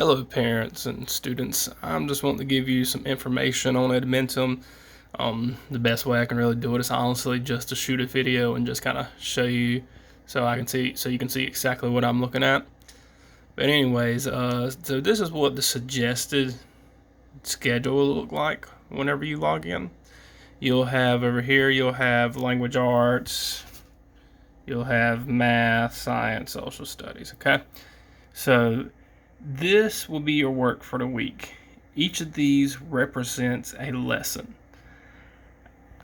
Hello parents and students. I'm just wanting to give you some information on Edmentum. The best way I can really do it is honestly just to shoot a video and just kind of show you so you can see exactly what I'm looking at. But anyways, so this is what the suggested schedule will look like whenever you log in. You'll have over here, you'll have language arts, you'll have math, science, social studies, okay? So this will be your work for the week. Each of these represents a lesson.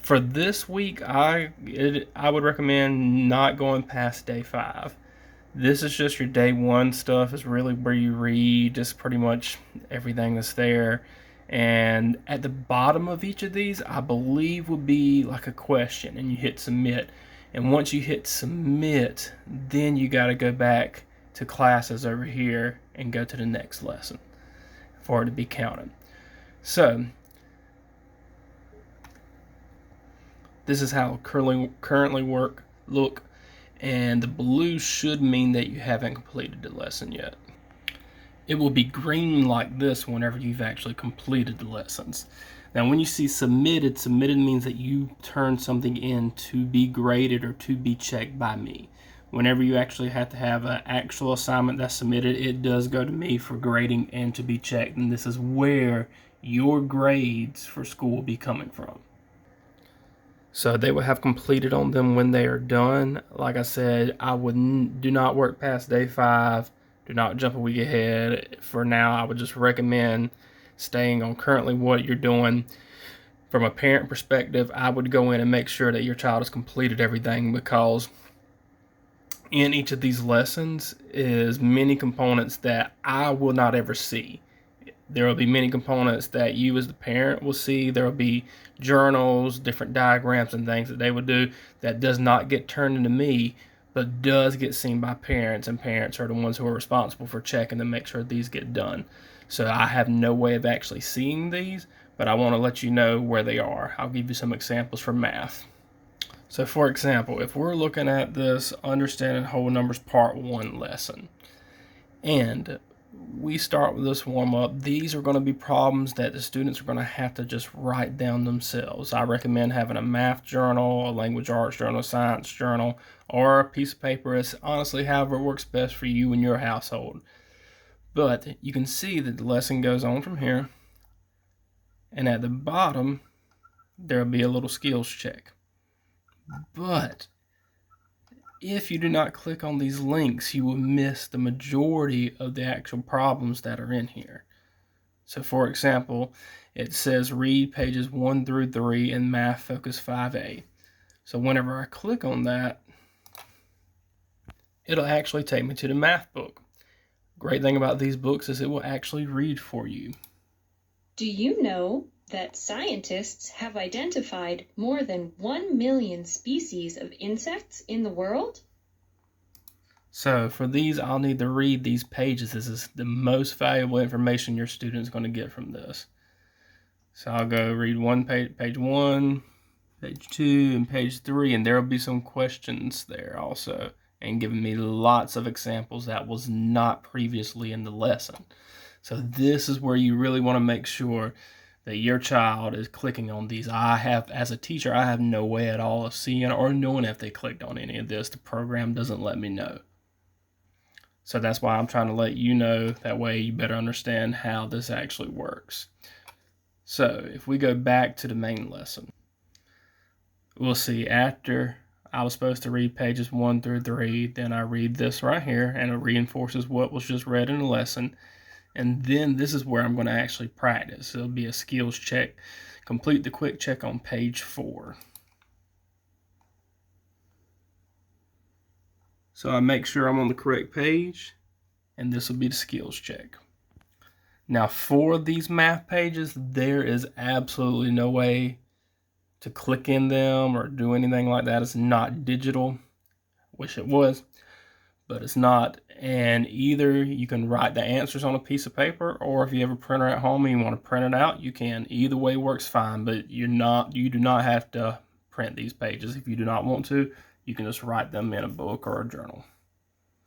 For this week, I would recommend not going past day 5. This is just your day 1 stuff. Is really where you read just pretty much everything that's there. And at the bottom of each of these, I believe will be like a question, and you hit submit. And once you hit submit, then you got to go back to classes over here and go to the next lesson for it to be counted. So this is how currently look, and the blue should mean that you haven't completed the lesson yet. It will be green like this whenever you've actually completed the lessons. Now when you see submitted means that you turn something in to be graded or to be checked by me. Whenever you actually have to have an actual assignment that's submitted, it does go to me for grading and to be checked. And this is where your grades for school will be coming from. So they will have completed on them when they are done. Like I said, do not work past day 5. Do not jump a week ahead. For now, I would just recommend staying on currently what you're doing. From a parent perspective, I would go in and make sure that your child has completed everything, because in each of these lessons is many components that I will not ever see. There will be many components that you as the parent will see. There will be journals, different diagrams and things that they would do that does not get turned into me, but does get seen by parents, and parents are the ones who are responsible for checking to make sure these get done. So I have no way of actually seeing these, but I want to let you know where they are. I'll give you some examples for math. So for example, if we're looking at this Understanding Whole Numbers Part 1 lesson, and we start with this warm-up, these are going to be problems that the students are going to have to just write down themselves. I recommend having a math journal, a language arts journal, science journal, or a piece of paper. It's honestly however works best for you and your household. But you can see that the lesson goes on from here, and at the bottom there will be a little skills check. But if you do not click on these links, you will miss the majority of the actual problems that are in here. So for example, it says read pages 1 through 3 in Math Focus 5A. So whenever I click on that, it'll actually take me to the math book. Great thing about these books is it will actually read for you. Do you know that scientists have identified more than 1 million species of insects in the world? So for these, I'll need to read these pages. This is the most valuable information your student is going to get from this. So I'll go read page 1, page 2, and page 3, and there will be some questions there also, and giving me lots of examples that was not previously in the lesson. So this is where you really want to make sure that your child is clicking on these. As a teacher, I have no way at all of seeing or knowing if they clicked on any of this. The program doesn't let me know. So that's why I'm trying to let you know. That way you better understand how this actually works. So if we go back to the main lesson, we'll see after I was supposed to read pages 1 through 3, then I read this right here, and it reinforces what was just read in the lesson. And then this is where I'm going to actually practice. It'll be a skills check. Complete the quick check on page 4. So I make sure I'm on the correct page, and this will be the skills check. Now for these math pages, there is absolutely no way to click in them or do anything like that. It's not digital. Wish it was, but it's not. And either you can write the answers on a piece of paper, or if you have a printer at home and you want to print it out, you can. Either way works fine, but you do not have to print these pages. If you do not want to, you can just write them in a book or a journal.